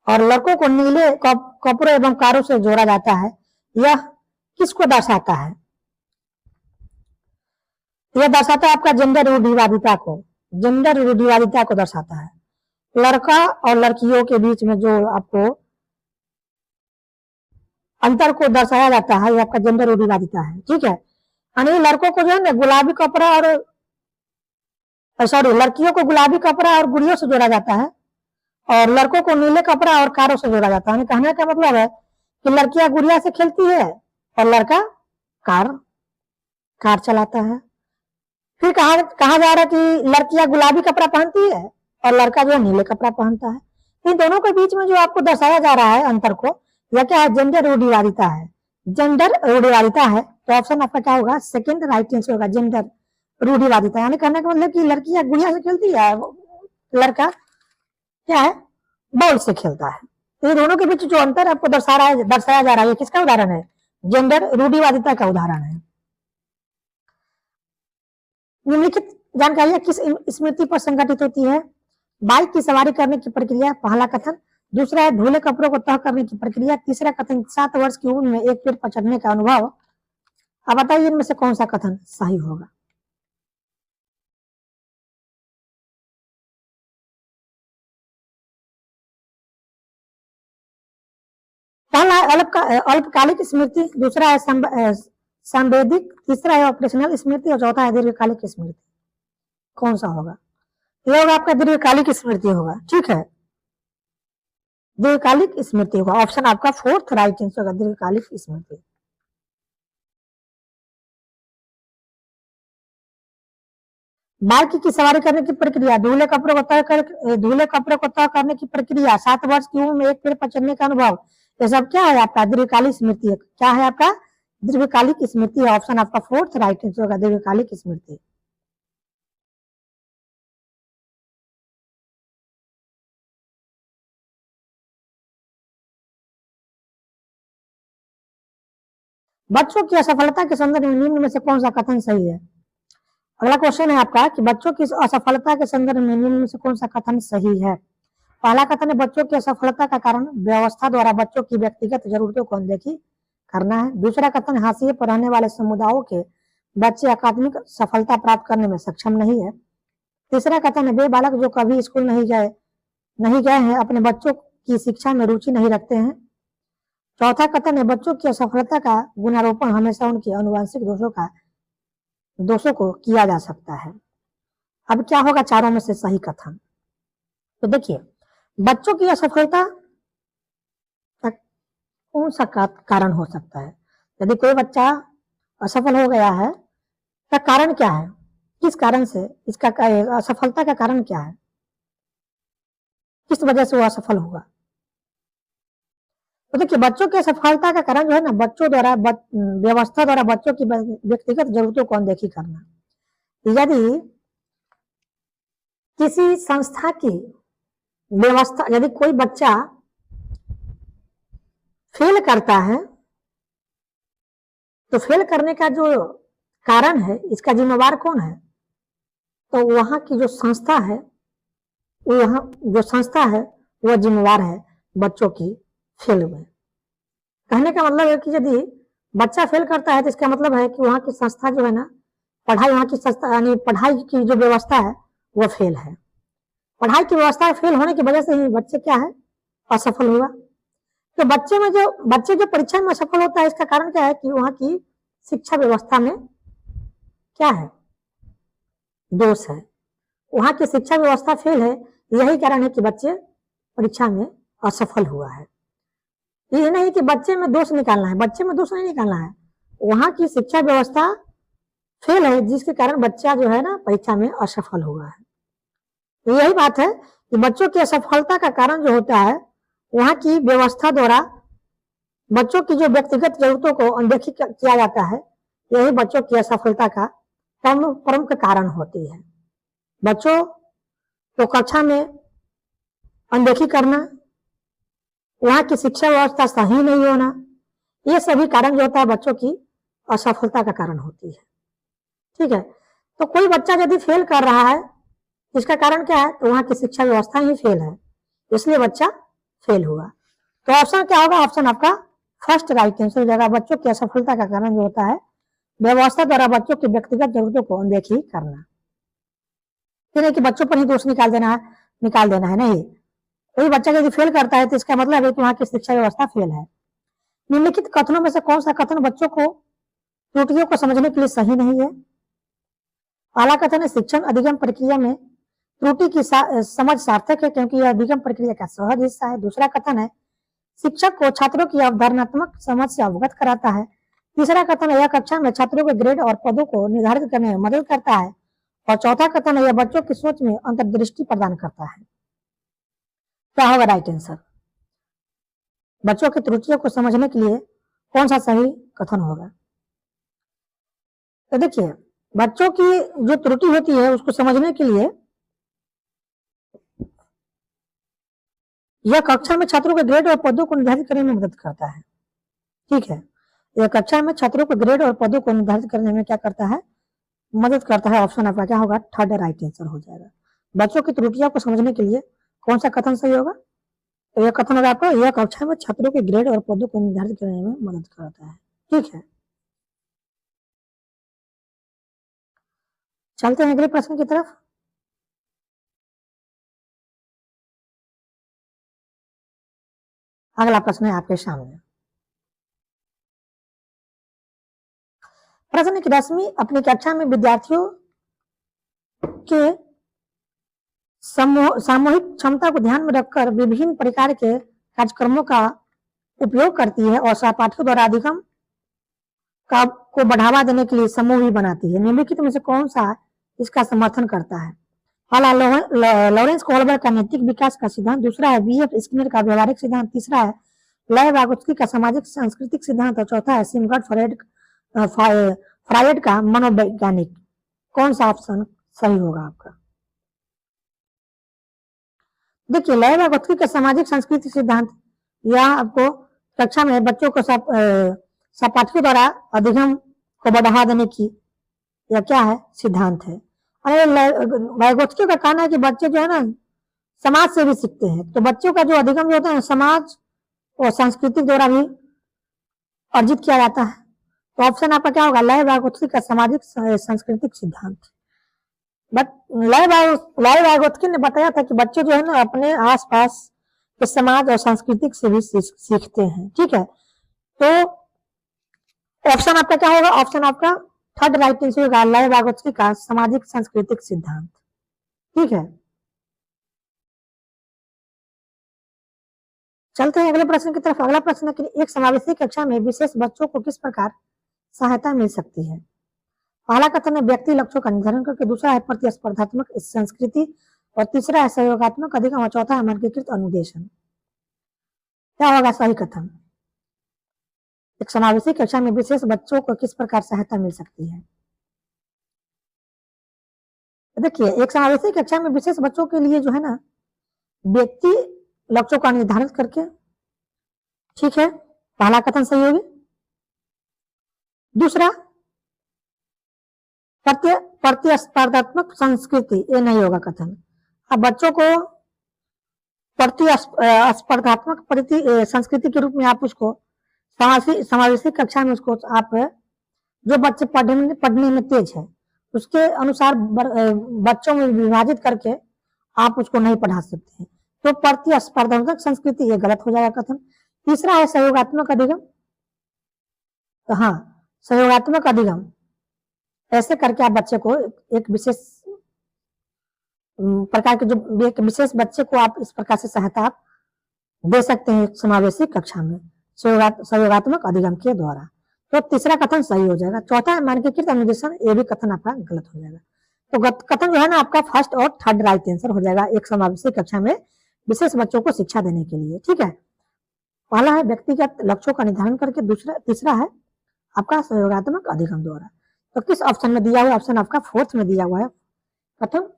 और लड़कों को नीले कपड़ों एवं कारों से जोड़ा जाता है, यह किसको दर्शाता है। यह दर्शाता है आपका जेंडर रूढ़िवादिता को, जेंडर रूढ़िवादिता को दर्शाता है। लड़का और लड़कियों के बीच में जो आपको अंतर को दर्शाया जाता है, यह आपका जेंडर रूढ़िवादिता है। ठीक है, यानी लड़कों को जो है ना गुलाबी कपड़ा और सॉरी, लड़कियों को गुलाबी कपड़ा और गुड़ियों से जोड़ा जाता है और लड़कों को नीले कपड़ा और कारों से जोड़ा जाता है। कहने का मतलब है कि लड़कियां गुड़िया से खेलती है और लड़का कार चलाता है। फिर कहा जा रहा है कि लड़कियां गुलाबी कपड़ा पहनती है और लड़का जो है नीले कपड़ा पहनता है। इन दोनों के बीच में जो आपको दर्शाया जा रहा है अंतर को, यह क्या है, जेंडर रूढ़िवादिता है। जेंडर रूढ़िवादिता है, तो ऑप्शन आपका क्या होगा, सेकंड राइट आंसर होगा, जेंडर रूढ़िवादिता। यानी कहने का मतलब कि लड़कियां गुड़िया से खेलती है, लड़का क्या है, बॉल से खेलता है। तो ये दोनों के बीच जो अंतर आपको दर्शाया जा रहा है, किसका उदाहरण है, जेंडर रूढ़िवादिता का उदाहरण है। निम्नलिखित जानकारियां किस स्मृति पर संगठित होती है। बाइक की सवारी करने की प्रक्रिया, पहला कथन। दूसरा है धुले कपड़ों को तह करने की प्रक्रिया। तीसरा कथन 7 वर्ष की उम्र में एक पेड़ पर चढ़ने का अनुभव। अब बताइए इनमें से कौन सा कथन सही होगा। पहला है अल्पकालिक स्मृति, दूसरा है संवेदिक, तीसरा है ऑपरेशनल स्मृति और चौथा है दीर्घकालिक स्मृति। कौन सा होगा, यह होगा आपका दीर्घकालिक स्मृति होगा। ठीक है, दीर्घकालिक स्मृति होगा, ऑप्शन आपका फोर्थ राइट आंसर होगा, दीर्घकालिक स्मृति। बाइक की सवारी करने की प्रक्रिया, धुले कपड़ों को तय करने की प्रक्रिया, 7 वर्ष की उम्र में एक पेड़ पर चढ़ने का अनुभव, ये सब क्या है आपका दीर्घकालिक स्मृति। क्या है आपका दीर्घकालिक स्मृति, ऑप्शन आपका फोर्थ राइट आंसर होगा, दीर्घकालिक स्मृति। बच्चों की असफलता के संदर्भ में निम्न में से कौन सा कथन सही है। अगला क्वेश्चन है आपका कि बच्चों की असफलता के संदर्भ में निम्न में से कौन सा कथन सही है। पहला कथन है बच्चों की असफलता का कारण व्यवस्था द्वारा बच्चों की व्यक्तिगत जरूरतों को अनदेखी करना है। दूसरा कथन हाशिए पर रहने वाले समुदायों के बच्चे अकादमिक सफलता प्राप्त करने में सक्षम नहीं है। तीसरा कथन है वे बालक जो कभी स्कूल नहीं गए हैं अपने बच्चों की शिक्षा में रुचि नहीं रखते हैं। चौथा कथन है बच्चों की असफलता का गुणारोपण हमेशा उनके अनुवांशिक दोषों को किया जा सकता है। अब क्या होगा चारों में से सही कथन। तो देखिए बच्चों की असफलता का कौन सा कारण हो सकता है। यदि कोई बच्चा असफल हो गया है का कारण क्या है, किस कारण से इसका असफलता का कारण क्या है, किस वजह से वो असफल हुआ। तो देखिए बच्चों की असफलता का कारण जो है ना व्यवस्था द्वारा बच्चों की व्यक्तिगत जरूरतों को अनदेखी करना। यदि किसी संस्था की व्यवस्था, यदि कोई बच्चा फेल करता है तो फेल करने का जो कारण है इसका जिम्मेवार कौन है, तो वहां की जो संस्था है, वह जिम्मेवार है बच्चों की फेल में। कहने का मतलब है कि यदि बच्चा फेल करता है तो इसका मतलब है कि वहां की संस्था जो है ना, वहां की संस्था यानी पढ़ाई की जो व्यवस्था है वह फेल है। पढ़ाई की व्यवस्था फेल होने की वजह से ही बच्चे क्या है, असफल हुआ। तो बच्चे जो परीक्षा में असफल होता है इसका कारण क्या है कि वहां की शिक्षा व्यवस्था में क्या है, दोष है। वहां की शिक्षा व्यवस्था फेल है, यही कारण है कि बच्चे परीक्षा में असफल हुआ है। ये नहीं कि बच्चे में दोष निकालना है, बच्चे में दोष नहीं निकालना है, वहां की शिक्षा व्यवस्था फेल है जिसके कारण बच्चा जो है ना परीक्षा में असफल हुआ है। तो यही बात है कि बच्चों की असफलता का कारण जो होता है वहां की व्यवस्था द्वारा बच्चों की जो व्यक्तिगत जरूरतों को अनदेखी किया जाता है, यही बच्चों की असफलता का प्रमुख कारण होती है। बच्चों को कक्षा में अनदेखी करना, वहां की शिक्षा व्यवस्था सही नहीं होना, ये सभी कारण जो होता है बच्चों की असफलता का कारण होती है। ठीक है, तो कोई बच्चा यदि फेल कर रहा है इसका कारण क्या है, तो वहां की शिक्षा व्यवस्था ही फेल है, इसलिए बच्चा फेल हुआ। तो ऑप्शन क्या होगा, ऑप्शन आपका फर्स्ट राइट आंसर हो जाएगा। बच्चों की असफलता का कारण जो होता है व्यवस्था द्वारा बच्चों की व्यक्तिगत जरूरतों को अनदेखी करना। फिर कि बच्चों पर ही दोष निकाल देना है, नहीं। कोई बच्चा यदि फेल करता है तो इसका मतलब है कि वहां की शिक्षा व्यवस्था फेल है। निम्नलिखित कथनों में से कौन सा कथन बच्चों को त्रुटियों को समझने के लिए सही नहीं है। पहला कथन है शिक्षण अधिगम प्रक्रिया में त्रुटि की समझ सार्थक है क्योंकि यह अधिगम प्रक्रिया का सहज हिस्सा है। दूसरा कथन है शिक्षक को छात्रों की अवधारणात्मक समझ से अवगत कराता है। तीसरा कथन है यह कक्षा में छात्रों के ग्रेड और पदों को निर्धारित करने में मदद करता है। और चौथा कथन है यह बच्चों की सोच में अंतर्दृष्टि प्रदान करता है। क्या होगा राइट आंसर, बच्चों की त्रुटियों को समझने के लिए कौन सा सही कथन होगा। तो देखिए बच्चों की जो त्रुटि होती है उसको समझने के लिए यह कक्षा में छात्रों के ग्रेड और पदों को निर्धारित करने में मदद करता है। ठीक है, यह कक्षा में छात्रों के ग्रेड और पदों को निर्धारित करने में क्या करता है, मदद करता है। ऑप्शन आपका क्या होगा, थर्ड राइट आंसर हो जाएगा। बच्चों की त्रुटियों को समझने के लिए कौन सा कथन सही होगा, तो यह कथन होगा आपका यह कक्षा में छात्रों के ग्रेड और पदों को निर्धारित करने में मदद करता है। ठीक है, चलते हैं अगले प्रश्न की तरफ। अगला प्रश्न है आपके सामने। प्रश्न की 10वीं अपनी कक्षा में विद्यार्थियों के सामूहिक क्षमता को ध्यान में रखकर विभिन्न प्रकार के कार्यक्रमों का उपयोग करती है और सहपाठियों द्वारा अधिगम को बढ़ावा देने के लिए समूह भी बनाती है। निम्नलिखित में से कौन सा इसका समर्थन करता है। पहला लॉरेंस कोहलबर्ग का नैतिक विकास का सिद्धांत, दूसरा है बीएफ स्किनर का व्यवहारिक सिद्धांत, तीसरा है लय वागोत्स्की का सामाजिक सांस्कृतिक सिद्धांत और चौथा है सिमगर्ट फ्रायड का मनोवैज्ञानिक। कौन सा ऑप्शन सही होगा आपका। देखिए लय वागोत्स्की का सामाजिक सांस्कृतिक सिद्धांत, यह आपको कक्षा में बच्चों को सहपाठियों द्वारा अधिगम को बढ़ावा देने की या क्या है, सिद्धांत है। अरे वाइगोत्स्की का कहना है कि बच्चे जो है ना समाज से भी सीखते हैं, तो बच्चों का जो अधिगम जो होता है समाज और संस्कृति द्वारा भी अर्जित किया जाता है। तो ऑप्शन आपका क्या होगा, लय वाइगोत्स्की का सामाजिक सांस्कृतिक सिद्धांत। बट लय वाइगोत्स्की ने बताया था कि बच्चे जो है ना अपने आसपास के समाज और सांस्कृतिक से भी सीखते हैं। ठीक है, तो ऑप्शन आपका क्या होगा, ऑप्शन आपका थर्ड राइट आंसर होगा, लय वाइगोत्स्की का सामाजिक सांस्कृतिक सिद्धांत। ठीक है, चलते हैं अगले प्रश्न की तरफ। अगला प्रश्न है कि एक समावेशी कक्षा में विशेष बच्चों को किस प्रकार सहायता मिल सकती है। पहला कथन है व्यक्ति लक्ष्यों का निर्धारण करके, दूसरा है प्रतिस्पर्धात्मक संस्कृति, और तीसरा है सहयोगात्मक अधिगम, और चौथा है मानकीकृत अनुदेशन। क्या होगा सही कथन, एक समावेशी कक्षा में विशेष बच्चों को किस प्रकार सहायता मिल सकती है। देखिए, एक समावेशी कक्षा में विशेष बच्चों के लिए जो है ना व्यक्ति लक्ष्यों का निर्धारण करके, ठीक है, पहला कथन सही होगी। दूसरा प्रतिस्पर्धात्मक संस्कृति, ये नहीं होगा कथन। अब बच्चों को प्रतिस्पर्धात्मक संस्कृति के रूप में आप उसको समावेशी कक्षा में उसको आप जो बच्चे पढ़ने में तेज है उसके अनुसार बच्चों में विभाजित करके आप उसको नहीं पढ़ा सकते हैं। तो प्रतिस्पर्धात्मक संस्कृति, ये गलत हो जाएगा कथन। तीसरा है सहयोगात्मक अधिगम, तो हाँ, सहयोगात्मक अधिगम ऐसे करके आप बच्चे को एक विशेष प्रकार के जो एक विशेष बच्चे को आप इस प्रकार से सहायता आप दे सकते हैं समावेशी कक्षा में सहयोगात्मक अधिगम के द्वारा। तो तीसरा कथन सही हो जाएगा। चौथा है मानकीकृत अनुदेशन, ये भी कथन आपका गलत हो जाएगा। तो कथन जो है ना आपका फर्स्ट और थर्ड राइट आंसर हो जाएगा एक समावेशी कक्षा में विशेष बच्चों को शिक्षा देने के लिए। ठीक है, पहला है व्यक्तिगत लक्ष्यों का निर्धारण करके, तीसरा है आपका सहयोगात्मक अधिगम द्वारा। तो किस ऑप्शन में दिया हुआ, ऑप्शन आपका फोर्थ में दिया हुआ है, कथन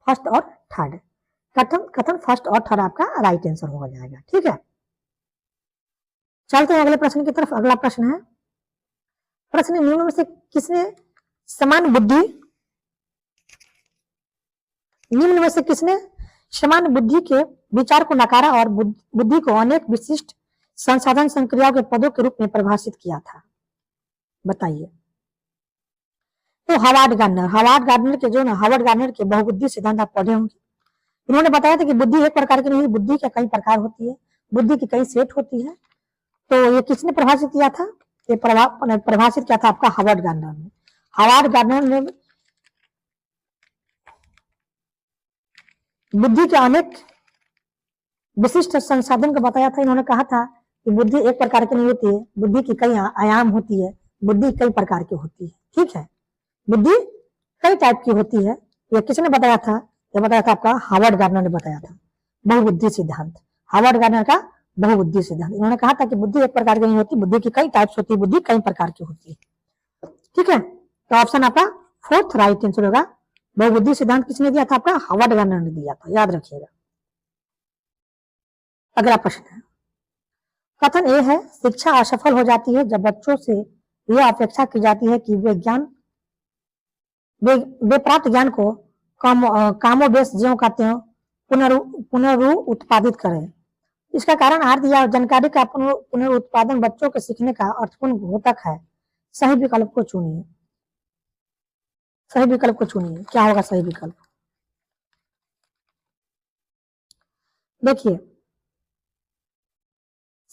फर्स्ट और थर्ड। कथन फर्स्ट और थर्ड आपका राइट आंसर हो जाएगा। ठीक है, चलते हैं अगले प्रश्न की तरफ। अगला प्रश्न है, प्रश्न निम्न में से किसने समान बुद्धि निम्न में से किसने समान बुद्धि के विचार को नकारा और बुद्धि को अनेक विशिष्ट संसाधन संक्रियाओं के पदों के रूप में परिभाषित किया था, बताइए। तो हार्वर्ड गार्डनर के जो ना हार्वर्ड गार्डनर के बहुबुद्धि सिद्धांत आप पढ़े होंगे। इन्होंने बताया था कि बुद्धि एक प्रकार की नहीं, बुद्धि के कई प्रकार होती है, बुद्धि की कई सेट होती है। तो ये किसने प्रभाषित किया था, ये प्रभाषित किया था आपका हार्वर्ड गार्डनर ने। हार्वर्ड गार्डनर ने बुद्धि के अनेक विशिष्ट संसाधन को बताया था। इन्होंने कहा था कि बुद्धि एक प्रकार की नहीं होती है, बुद्धि की कई आयाम होती है, बुद्धि कई प्रकार की होती है। ठीक है, बुद्धि कई टाइप की होती है। यह किसने बताया था, यह बताया था आपका हार्वर्ड गार्डनर ने बताया था, बहुबुद्धि सिद्धांत। हार्वर्ड गार्डनर का बहुबुद्धि सिद्धांत। इन्होंने कहा था कि बुद्धि एक प्रकार की नहीं होती, बुद्धि की कई टाइप्स होती है, बुद्धि कई प्रकार की होती है। ठीक है, तो ऑप्शन आपका फोर्थ राइट आंसर होगा। बहुबुद्धि सिद्धांत किसने दिया था, आपका हार्वर्ड गार्डनर ने दिया था, याद रखिएगा। अगला प्रश्न है, कथन ए है शिक्षा असफल हो जाती है जब बच्चों से यह अपेक्षा की जाती है कि वे प्राप्त ज्ञान को कामोबेश ज्यों का त्यों पुनरुत्पादित करें। इसका कारण अर्थ या जानकारी का पुनरुत्पादन बच्चों के सीखने का अर्थपूर्ण घोतक है। सही विकल्प को चुनिए, सही विकल्प को चुनिए। क्या होगा सही विकल्प, देखिए,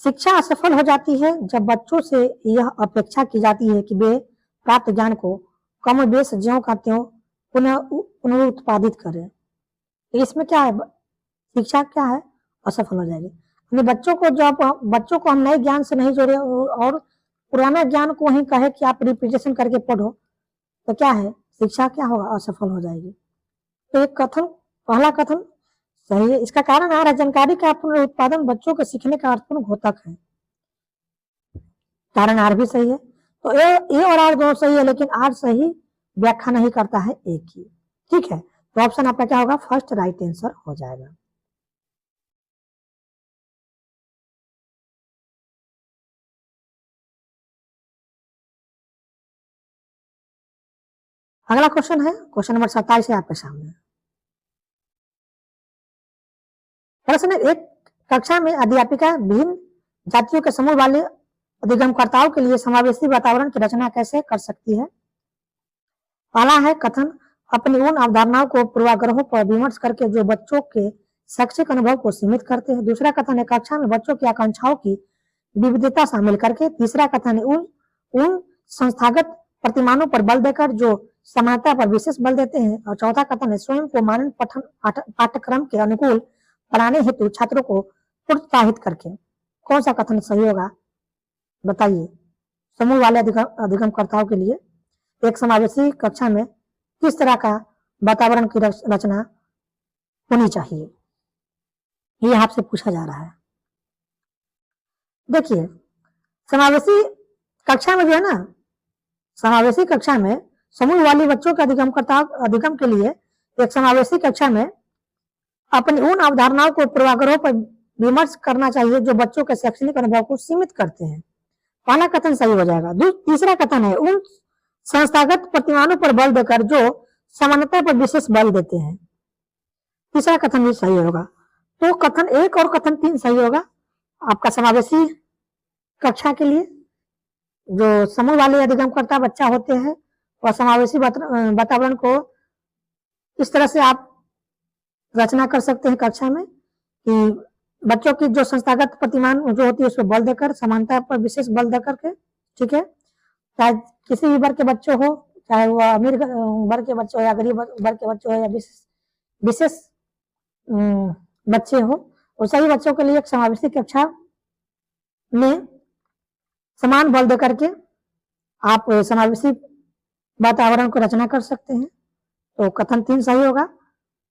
शिक्षा असफल हो जाती है जब बच्चों से यह अपेक्षा की जाती है कि वे प्राप्त ज्ञान को कमोबेश ज्यों का त्यों पुनरुत्पादित करें। तो इसमें क्या है, शिक्षा क्या है, असफल हो जाएगी। बच्चों को हम नए ज्ञान से नहीं जोड़े और पुराना ज्ञान को वही कहे कि आप रिपीटेशन करके पढ़ो, तो क्या है, शिक्षा क्या होगा, असफल हो जाएगी। तो एक कथन, पहला कथन सही है। इसका कारण आ रहा है जानकारी का पुनरुत्पादन बच्चों के सीखने का अर्थपूर्ण घोतक है, कारण आर भी सही है। तो ए और आर दोनों सही है, लेकिन आर सही व्याख्या नहीं करता है ए की। ठीक है, तो ऑप्शन आपका क्या होगा, फर्स्ट राइट आंसर हो जाएगा। अगला क्वेश्चन है क्वेश्चन नंबर 27 है आपके सामने। प्रश्न एक, कक्षा में अध्यापिका विभिन्न जातियों के समूह वाले अधिगमकर्ताओं के लिए समावेशी वातावरण की रचना कैसे कर सकती है? पहला है कथन, अपनी उन अवधारणाओं को पूर्वाग्रहों पर विमर्श करके जो बच्चों के शैक्षिक अनुभव को सीमित करते हैं। दूसरा कथन है कक्षा में बच्चों की आकांक्षाओं की विविधता शामिल करके। तीसरा कथन है उन संस्थागत प्रतिमानों पर बल देकर जो समानता पर विशेष बल देते हैं। और चौथा कथन है स्वयं को मानन पाठ्यक्रम के अनुकूल पढ़ाने हेतु छात्रों को प्रोत्साहित करके। कौन सा कथन सही होगा बताइए? समूह वाले अधिगमकर्ताओं के लिए एक समावेशी कक्षा में किस तरह का वातावरण की रचना होनी चाहिए, ये आपसे पूछा जा रहा है। देखिए, समावेशी कक्षा में जो है ना, समावेशी कक्षा में समूह वाले बच्चों के अधिगम के लिए एक समावेशी कक्षा में अपनी उन अवधारणाओं को पूर्वाग्रहों पर विमर्श करना चाहिए जो बच्चों के शैक्षणिक अनुभव को सीमित करते हैं। पहला कथन सही हो जाएगा। तीसरा कथन है उन संस्थागत प्रतिमानों पर बल देकर जो समानता पर विशेष बल देते हैं। तीसरा कथन भी सही होगा। तो कथन 1 और कथन 3 सही होगा आपका समावेशी कक्षा के लिए। जो समूह वाले अधिगमकर्ता बच्चा होते हैं और समावेशी वातावरण को इस तरह से आप रचना कर सकते हैं कक्षा में कि बच्चों की जो संस्थागत प्रतिमान जो होती है उस पर बल देकर, समानता पर विशेष बल देकर के, ठीक है, चाहे किसी भी वर्ग के बच्चे हो, चाहे वो अमीर वर्ग के बच्चे हो या गरीब वर्ग के बच्चे हो या विशेष बच्चे हो, वो सभी बच्चों के लिए एक समावेशी कक्षा में समान बल देकर के आप समावेशी वातावरण को रचना कर सकते हैं। तो कथन 3 सही होगा।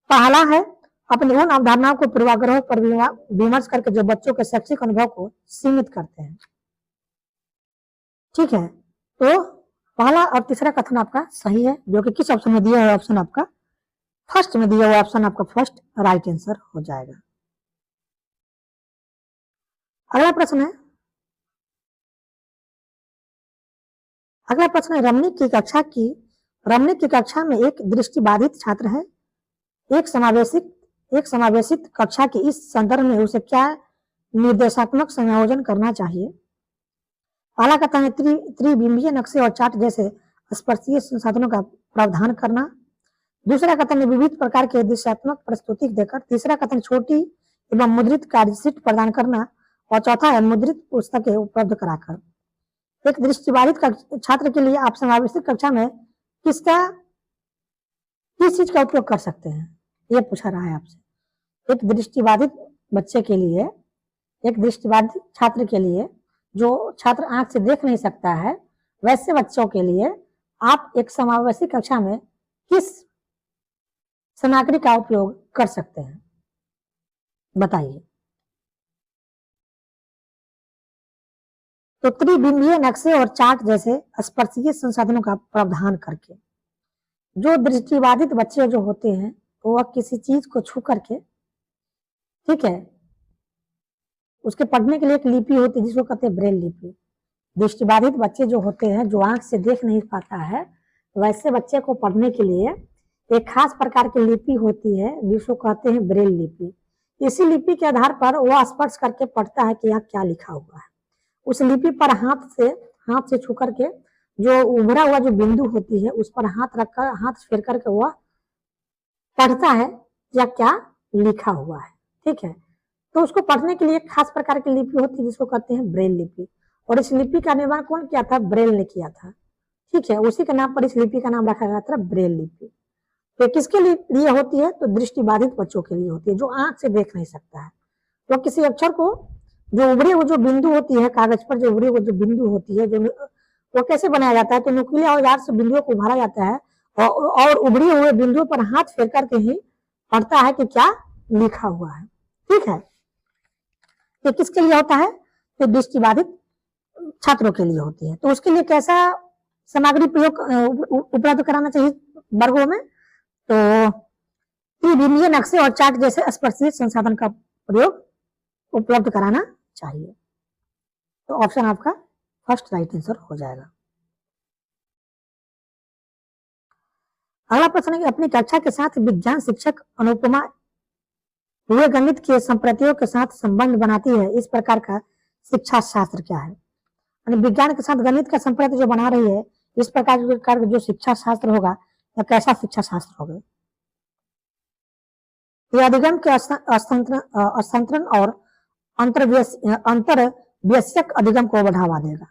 पहला है अपनी उन अवधारणाओं को पूर्वाग्रहों पर विमर्श करके जो बच्चों के शैक्षिक अनुभव को सीमित करते हैं। ठीक है, तो पहला और तीसरा कथन आपका सही है, जो कि किस ऑप्शन में दिया है? ऑप्शन आपका फर्स्ट में दिया हुआ ऑप्शन आपका फर्स्ट राइट आंसर हो जाएगा। अगला प्रश्न है रमनी की कक्षा में एक दृष्टिबाधित छात्र है। एक समावेशित कक्षा के इस संदर्भ में उसे क्या निर्देशात्मक संयोजन करना चाहिए? पहला कथन है त्रिबिंबीय नक्शे और चार्ट जैसे स्पर्शीय संसाधनों का प्रावधान करना। दूसरा कथन है विविध प्रकार के दृश्यात्मक प्रस्तुति देकर। तीसरा कथन छोटी एवं मुद्रित कार्यशीट प्रदान करना। और चौथा है मुद्रित पुस्तकें उपलब्ध कराकर। एक दृष्टिबाधित छात्र के लिए आप समावेशी कक्षा में किस चीज का उपयोग कर सकते हैं, ये पूछा रहा है आपसे। एक दृष्टिबाधित बच्चे के लिए, एक दृष्टिबाधित छात्र के लिए, जो छात्र आंख से देख नहीं सकता है, वैसे बच्चों के लिए आप एक समावेशी कक्षा में किस सामग्री का उपयोग कर सकते हैं बताइए? तो त्रिबिंबीय नक्शे और चार्ट जैसे स्पर्शीय संसाधनों का प्रावधान करके। जो दृष्टिबाधित बच्चे जो होते हैं वो किसी चीज को छू करके, ठीक है, उसके पढ़ने के लिए एक लिपि होती है जिसको कहते हैं ब्रेल लिपि। दृष्टिबाधित बच्चे जो होते हैं, जो आंख से देख नहीं पाता है, वैसे बच्चे को पढ़ने के लिए एक खास प्रकार की लिपि होती है जिसको कहते हैं ब्रेल लिपि। इसी लिपि के आधार पर वो स्पर्श करके पढ़ता है कि यहाँ क्या लिखा हुआ है। उस लिपि पर हाथ से छू करके जो उभरा हुआ जो बिंदु होती है उस पर हाथ फेर करके वह पढ़ता है या क्या लिखा हुआ है। ठीक है, तो उसको पढ़ने के लिए एक खास प्रकार की लिपि होती है जिसको कहते हैं ब्रेल लिपि। और इस लिपि का निर्माण कौन किया था? ब्रेल ने किया था। ठीक है, उसी के नाम पर इस लिपि का नाम रखा गया था ब्रेल लिपि। तो किसके लिए होती है? तो दृष्टिबाधित बच्चों के लिए होती है, जो आंख से देख नहीं सकता है। तो किसी अक्षर को जो उभरी हुई जो बिंदु होती है कागज पर, जो उभरी हुई जो बिंदु होती है, जो वो कैसे बनाया जाता है? तो नुकीले औजार से बिंदुओं को उभारा जाता है और उभरी हुए बिंदुओं पर हाथ फेर करके ही पढ़ता है कि क्या लिखा हुआ है। ठीक है, तो किसके लिए होता है? तो दृष्टिबाधित छात्रों के लिए होती है। तो उसके लिए कैसा सामग्री प्रयोग उपलब्ध कराना चाहिए वर्गों में? तो त्रिबिंबीय नक्शे और चार्ट जैसे स्पर्शीय संसाधन का प्रयोग उपलब्ध कराना चाहिए। तो ऑप्शन आपका फर्स्ट राइट आंसर हो जाएगा। अगला प्रश्न है कि अपनी कक्षा के साथ विज्ञान शिक्षक अनुपमा हुए गणित के संप्रतियों के साथ संबंध बनाती है, इस प्रकार का शिक्षा शास्त्र क्या है? यानी विज्ञान के साथ गणित का संप्रति जो बना रही है, इस प्रकार का जो शिक्षा शास्त्र होगा या कैसा शिक्षा शास्त्र होगा? यह अधिगम के हस्तांतरण और अंतरव्यस्यक अधिगम को बढ़ावा देगा।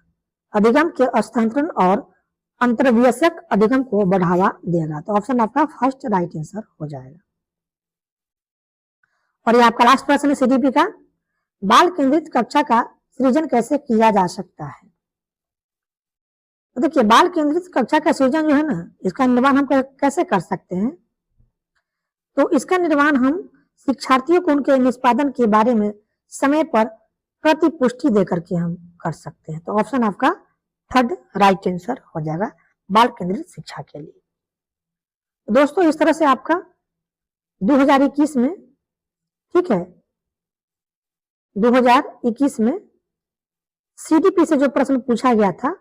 अधिगम के हस्तांतरण और अंतरव्यस्यक अधिगम को बढ़ावा देगा। तो ऑप्शन आपका फर्स्ट राइट आंसर हो जाएगा। और ये आपका लास्ट प्रश्न है सीडीपी का, बाल केंद्रित कक्षा का सृजन कैसे किया जा सकता है? तो देखिए, बाल केंद्रित कक्षा का सृजन जो है ना, इसका निर्माण हम कैसे कर सकते हैं? तो इसका निर्माण हम शिक्षार्थियों को उनके निष्पादन के बारे में समय पर प्रतिपुष्टि देकर के हम कर सकते हैं। तो ऑप्शन आपका थर्ड राइट आंसर हो जाएगा बाल केंद्रित शिक्षा के लिए। तो दोस्तों, इस तरह से आपका 2021 में, ठीक है, 2021 में सीडीपी से जो प्रश्न पूछा गया था,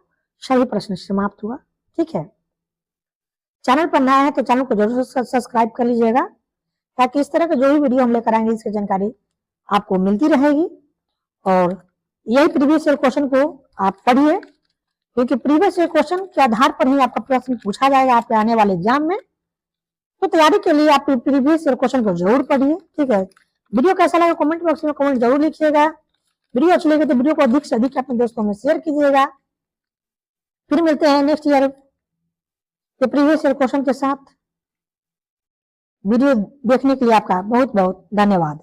सभी प्रश्न समाप्त हुआ। ठीक है, चैनल पर नया है तो चैनल को जरूर सब्सक्राइब कर लीजिएगा, ताकि इस तरह के जो भी वीडियो हम लेकर आएंगे इसकी जानकारी आपको मिलती रहेगी। और यही प्रीवियस ईयर क्वेश्चन को आप पढ़िए, क्योंकि प्रीवियस ईयर क्वेश्चन के आधार पर ही आपका प्रश्न पूछा जाएगा आपके आने वाले एग्जाम में। तो तैयारी के लिए आप प्रीवियस ईयर क्वेश्चन को जरूर पढ़िए। ठीक है, वीडियो कैसा लगा कमेंट बॉक्स में कमेंट जरूर लिखिएगा। वीडियो अच्छी लगे तो वीडियो को अधिक से अधिक अपने दोस्तों में शेयर कीजिएगा। फिर मिलते हैं नेक्स्ट ईयर के प्रीवियस ईयर क्वेश्चन के साथ। वीडियो देखने के लिए आपका बहुत बहुत धन्यवाद।